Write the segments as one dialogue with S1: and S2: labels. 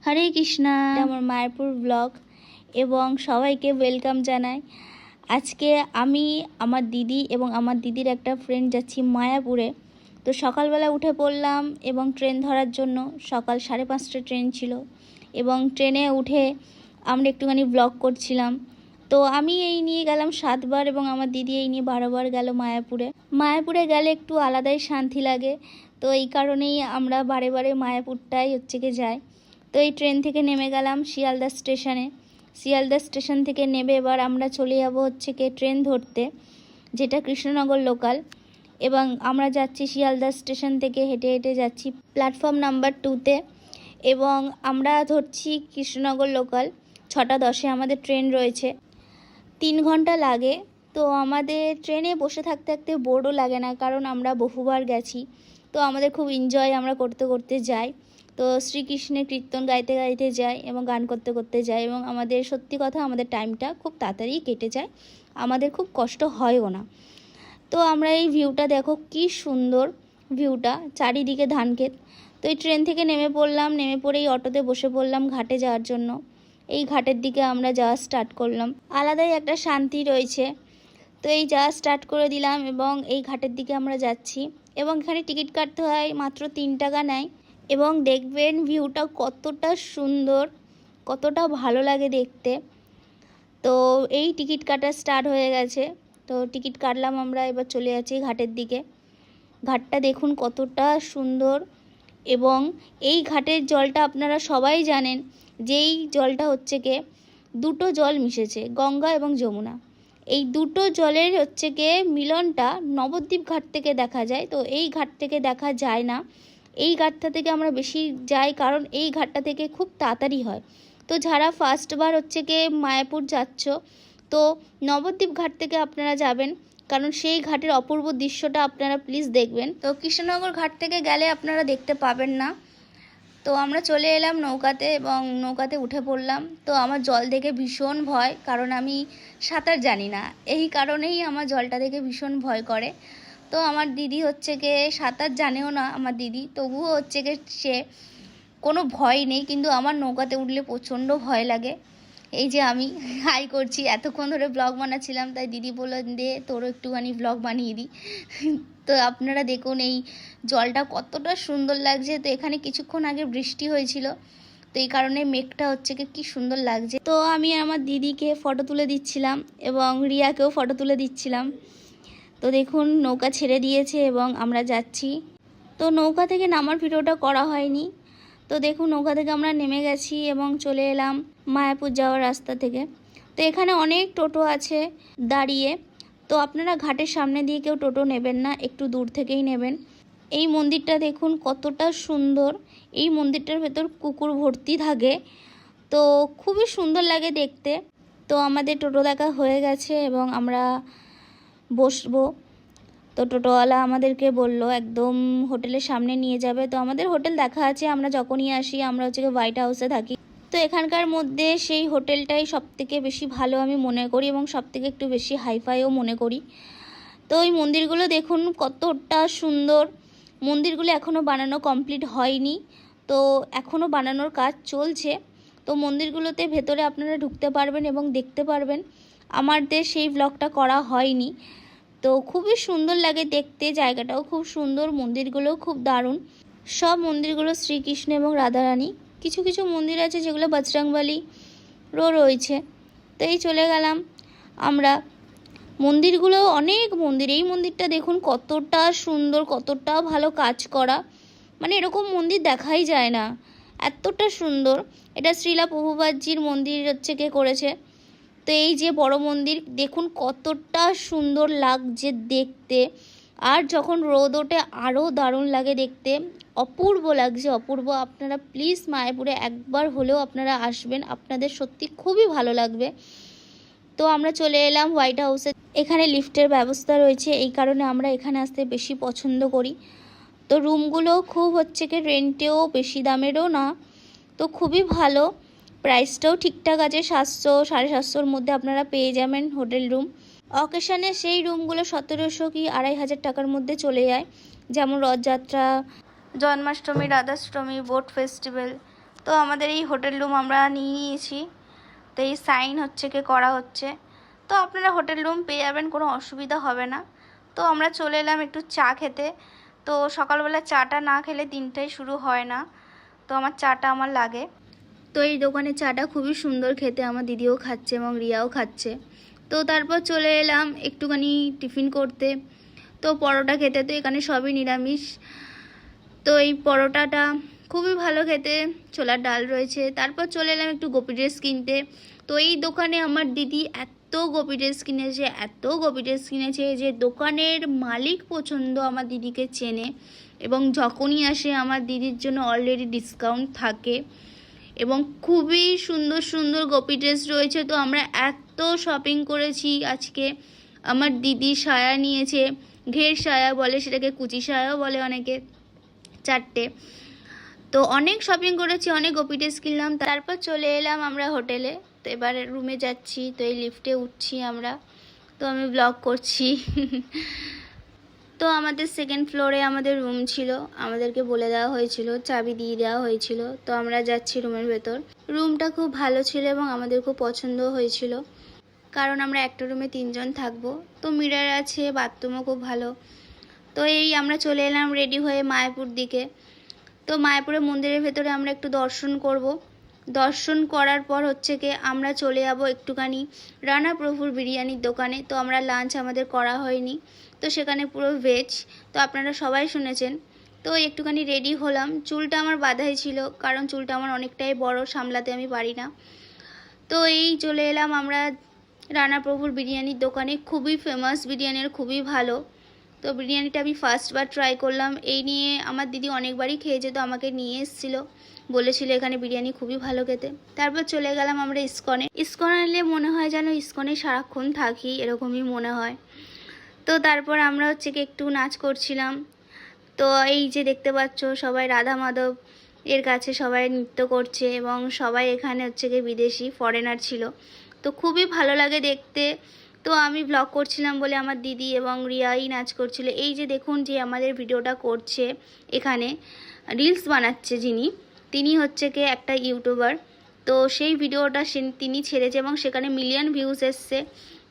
S1: হরে কৃষ্ণা, আমার মায়াপুর ব্লগ এবং সবাইকে ওয়েলকাম জানাই। আজকে আমি আমার দিদি এবং আমার দিদির একটা ফ্রেন্ড যাচ্ছি মায়াপুরে। তো সকালবেলা উঠে পড়লাম এবং ট্রেন ধরার জন্য। সকাল 5:30 ট্রেন ছিল এবং ট্রেনে উঠে আমরা একটুখানি ব্লগ করছিলাম। তো আমি এই নিয়ে গেলাম 7 বার এবং আমার দিদি এই নিয়ে 12 বার গেল মায়াপুরে। মায়াপুরে গেলে একটু আলাদাই শান্তি লাগে, তো এই কারণেই আমরা বারে বারে মায়াপুরটাই যাই। তো এই ট্রেন থেকে নেমে গেলাম শিয়ালদা স্টেশনে। শিয়ালদা স্টেশন থেকে নেমে এবার আমরা চলে যাব ট্রেন ধরতে, যেটা কৃষ্ণনগর লোকাল। এবং আমরা যাচ্ছি শিয়ালদা স্টেশন থেকে হেঁটে হেঁটে যাচ্ছি প্ল্যাটফর্ম নাম্বার 2-তে এবং আমরা ধরছি কৃষ্ণনগর লোকাল। 6:10-এ আমাদের ট্রেন রয়েছে, 3 ঘন্টা লাগে। তো আমাদের ট্রেনে বসে থাকতে থাকতে বোরও লাগে না, কারণ আমরা বহুবার গেছি। তো আমাদের খুব এনজয় আমরা করতে করতে যাই। তো শ্রীকৃষ্ণের কীর্তন গাইতে গাইতে যাই এবং গান করতে করতে যাই এবং আমাদের সত্যি কথা আমাদের টাইমটা খুব তাড়াতাড়ি কেটে যায়, আমাদের খুব কষ্ট হয়ও না। তো আমরা এই ভিউটা দেখো, কি সুন্দর ভিউটা, চারিদিকে ধান ক্ষেত। তো এই ট্রেন থেকে নেমে পড়লাম, নেমে পড়ে এই অটোতে বসে পড়লাম ঘাটে যাওয়ার জন্য। এই ঘাটের দিকে আমরা যাওয়া স্টার্ট করলাম, আলাদাই একটা শান্তি রয়েছে। তো এই যাওয়া স্টার্ট করে দিলাম এবং এই ঘাটের দিকে আমরা যাচ্ছি এবং এখানে টিকিট কাটতে হয়, মাত্র 3 টাকা নেয়। এবং দেখবেন ভিউটা কতটা সুন্দর, কতটা ভালো লাগে দেখতে। তো এই টিকিট কাটা স্টার্ট হয়ে গেছে, তো টিকিট কাটলাম আমরা, এবার চলে যাচ্ছি ঘাটের দিকে। ঘাটটা দেখুন কতটা সুন্দর এবং এই ঘাটের জলটা আপনারা সবাই জানেন যে এই জলটা দুটো জল মিশেছে, গঙ্গা এবং যমুনা। এই দুটো জলের মিলনটা নবদ্বীপ ঘাট থেকে দেখা যায়, তো এই ঘাট থেকে দেখা যায় না। এই ঘাটটা থেকে আমরা বেশি যাই, কারণ এই ঘাটটা থেকে খুব তাড়াতাড়ি হয়। তো যারা ফার্স্টবার মায়াপুর যাচ্ছ, তো নবদ্বীপ ঘাট থেকে আপনারা যাবেন, কারণ সেই ঘাটের অপূর্ব দৃশ্যটা আপনারা প্লিজ দেখবেন। তো কৃষ্ণনগর ঘাট থেকে গেলে আপনারা দেখতে পাবেন না। তো আমরা চলে এলাম নৌকাতে এবং নৌকাতে উঠে পড়লাম। তো আমার জল দেখে ভীষণ ভয়, কারণ আমি সাঁতার জানি না, এই কারণেই আমার জলটা দেখে ভীষণ ভয় করে। তো আমার দিদি সাঁতার জানেও না আমার দিদি, তবুও সে কোনো ভয় নেই, কিন্তু আমার নৌকাতে উঠলে প্রচণ্ড ভয় লাগে। এই যে আমি হাই করছি, এতক্ষণ ধরে ব্লগ বানাচ্ছিলাম, তাই দিদি বলল দে তোরও একটুখানি ব্লগ বানিয়ে দিই। তো আপনারা দেখুন এই জলটা কতটা সুন্দর লাগছে। তো এখানে কিছুক্ষণ আগে বৃষ্টি হয়েছিল, তো এই কারণে মেঘটা কি সুন্দর লাগছে। তো আমি আমার দিদিকে ফটো তুলে দিচ্ছিলাম এবং রিয়াকেও ফটো তুলে দিচ্ছিলাম। তো দেখুন নৌকা ছেড়ে দিয়েছে এবং আমরা যাচ্ছি। তো নৌকা থেকে নামার ভিডিওটা করা হয়নি। তো দেখুন নৌকা থেকে আমরা নেমে গেছি এবং চলে এলাম মায়াপুর যাওয়ার রাস্তা থেকে। তো এখানে অনেক টোটো আছে দাঁড়িয়ে, তো আপনারা ঘাটের সামনে দিয়ে কেউ টোটো নেবেন না, একটু দূর থেকেই নেবেন। এই মন্দিরটা দেখুন কতটা সুন্দর, এই মন্দিরটার ভেতর কুকুর ভর্তি থাকে, তো খুবই সুন্দর লাগে দেখতে। তো আমাদের টোটো দেখা হয়ে গেছে এবং আমরা বসবো। তো টোটোওয়ালা আমাদেরকে বলল একদম হোটেলের সামনে নিয়ে যাবে। তো আমাদের হোটেল দেখা আছে, আমরা যখনই আসি আমরা হোয়াইট হাউসে থাকি। তো এখানকার মধ্যে সেই হোটেলটাই সবথেকে বেশি ভালো আমি মনে করি এবং সবথেকে একটু বেশি হাইফাইও মনে করি। তো এই মন্দিরগুলো দেখুন কতটা সুন্দর। মন্দিরগুলো এখনও বানানো কমপ্লিট হয়নি, তো এখনও বানানোর কাজ চলছে। তো মন্দিরগুলোতে ভেতরে আপনারা ঢুকতে পারবেন এবং দেখতে পারবেন। আমাদের সেই ব্লগটা করা হয়নি। তো খুবই সুন্দর লাগে দেখতে, জায়গাটাও খুব সুন্দর, মন্দিরগুলোও খুব দারুণ। সব মন্দিরগুলো শ্রীকৃষ্ণ এবং রাধারানী। কিছু কিছু মন্দির আছে যেগুলো বজরংবলীরও রয়েছে। তো এই চলে গেলাম আমরা। মন্দিরগুলো অনেক মন্দির, এই মন্দিরটা দেখুন কতটা সুন্দর, কতটা ভালো কাজ করা, মানে এরকম মন্দির দেখাই যায় না, এতটা সুন্দর। এটা শ্রীলা প্রভুপাদজির মন্দির করেছে। তো এই যে বড় মন্দির দেখুন কতটা সুন্দর লাগছে দেখতে, আর যখন রোদ ওঠে আরও দারুণ লাগে দেখতে, অপূর্ব লাগছে, অপূর্ব। আপনারা প্লিজ মায়াপুরে একবার হলেও আপনারা আসবেন, আপনাদের সত্যি খুবই ভালো লাগবে। তো আমরা চলে এলাম হোয়াইট হাউসে। এখানে লিফটের ব্যবস্থা রয়েছে, এই কারণে আমরা এখানে আসতে বেশি পছন্দ করি। তো রুমগুলো খুব রেন্টেও বেশি দামেরও না, তো খুবই ভালো, প্রাইসটাও ঠিকঠাক আছে, 700-750-র মধ্যে আপনারা পেয়ে যাবেন হোটেল রুম। অকেশানে সেই রুমগুলো 1700 কি 2500 টাকার মধ্যে চলে যায়, যেমন রথযাত্রা, জন্মাষ্টমী, রাধাষ্টমী, বোট ফেস্টিভ্যাল, তো আমাদের এই হোটেল রুম আমরা নিয়ে নিয়েছি। তো এই সাইন হচ্ছে কি করা হচ্ছে। তো আপনারা হোটেল রুম পেয়ে যাবেন, কোনো অসুবিধা হবে না। তো আমরা চলে এলাম একটু চা খেতে। তো সকালবেলা চাটা না খেলে দিনটাই শুরু হয় না, তো আমার চাটা আমার লাগে। তো এই দোকানে চাটা খুবই সুন্দর খেতে, আমার দিদিও খাচ্ছে এবং রিয়াও খাচ্ছে। তো তারপর চলে এলাম একটুখানি টিফিন করতে, তো পরোটা খেতে। তো এখানে সবই নিরামিষ। তো এই পরোটাটা খুবই ভালো খেতে, ছোলার ডাল রয়েছে। তারপর চলে এলাম একটু গোপী ড্রেস কিনতে। তো এই দোকানে আমার দিদি এত গোপী ড্রেস কিনেছে, এত গোপী ড্রেস কিনেছে যে দোকানের মালিক পছন্দ আমার দিদিকে চেনে, এবং যখনই আসে আমার দিদির জন্য অলরেডি ডিসকাউন্ট থাকে, এবং খুবই সুন্দর সুন্দর গোপী ড্রেস রয়েছে। তো আমরা এত শপিং করেছি আজকে। আমার দিদি সায়া নিয়েছে, ঘের সায়া বলে, সেটাকে কুচি সায়াও বলে অনেকে, 4টে। তো অনেক শপিং করেছি, অনেক গোপী ড্রেস কিনলাম। তারপর চলে এলাম আমরা হোটেলে। তো এবারে রুমে যাচ্ছি। তো এই লিফটে উঠছি আমরা। তো আমি ব্লগ করছি। তো আমাদের সেকেন্ড ফ্লোরে আমাদের রুম ছিল, আমাদেরকে বলে দেওয়া হয়েছিল, চাবি দিয়ে দেওয়া হয়েছিল। তো আমরা যাচ্ছি রুমের ভেতর। রুমটা খুব ভালো ছিল এবং আমাদের খুব পছন্দ হয়েছিল, কারণ আমরা একটা রুমে 3 জন থাকবো। তো মিরর আছে, বাথরুমও খুব ভালো। তো এই আমরা চলে এলাম রেডি হয়ে মায়াপুর দিকে। তো মায়াপুরের মন্দিরের ভেতরে আমরা একটু দর্শন করব। দর্শন করার পর হচ্ছে কি আমরা চলে যাব একটুখানি রানা প্রভুর বিরিয়ানির দোকানে। তো আমরা লাঞ্চ আমাদের করা হয়নি, তো সেখানে পুরো ভেজ। তো আপনারা সবাই শুনেছেন। তো একটুখানি রেডি হলাম। চুলটা আমার বাঁধাই ছিল, কারণ চুলটা আমার অনেকটাই বড়, সামলাতে আমি পারি না। তো এই চলে এলাম আমরা রানা প্রভুর বিরিয়ানির দোকানে। খুবই ফেমাস বিরিয়ানি, খুবই ভালো। তো বিরিয়ানিটা আমি ফার্স্টবার ট্রাই করলাম। এই নিয়ে আমার দিদি অনেকবারই খেয়েছে, তো আমাকে নিয়ে এসেছিলো, বলেছিল এখানে বিরিয়ানি খুবই ভালো খেতে। তারপর চলে গেলাম আমরা ইস্কনে। ইস্কন এলে মনে হয় যেন ইস্কনে সারাক্ষণ থাকি, এরকমই মনে হয়। তো তারপর আমরা হচ্ছে কি একটু নাচ করছিলাম। তো এই যে দেখতে পাচ্ছ সবাই রাধা মাধব এর কাছে সবাই নৃত্য করছে, এবং সবাই এখানে হচ্ছে কি বিদেশি ফরেনার ছিল। তো খুবই ভালো লাগে দেখতে। তো আমি ব্লগ করছিলাম বলে আমার দিদি এবং রিয়াই নাচ করছিল। এই যে দেখুন যে আমাদের ভিডিওটা করছে, এখানে রিলস বানাচ্ছে যিনি, তিনি হচ্ছে কি একটা ইউটিউবার। তো সেই ভিডিওটা তিনি ছেড়েছে এবং সেখানে মিলিয়ন ভিউজ এসছে।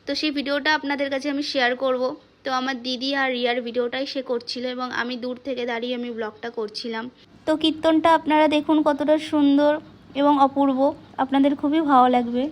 S1: তো সেই ভিডিওটা আপনাদের কাছে আমি শেয়ার করব। তো আমার দিদি আর রিয়ার ভিডিওটাই সে করছিল, এবং আমি দূর থেকে দাঁড়িয়ে আমি ব্লগটা করছিলাম। তো কীর্তনটা আপনারা দেখুন কতটা সুন্দর এবং অপূর্ব, আপনাদের খুবই ভালো লাগবে।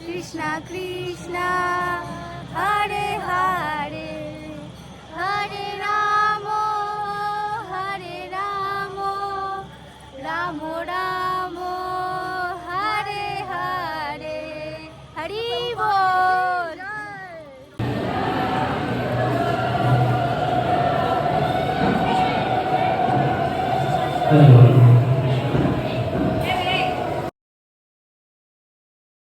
S1: Krishna Krishna Hare Hare Hare Ramo Hare Ramo Ramo Ramo Hare Hare Hari Bol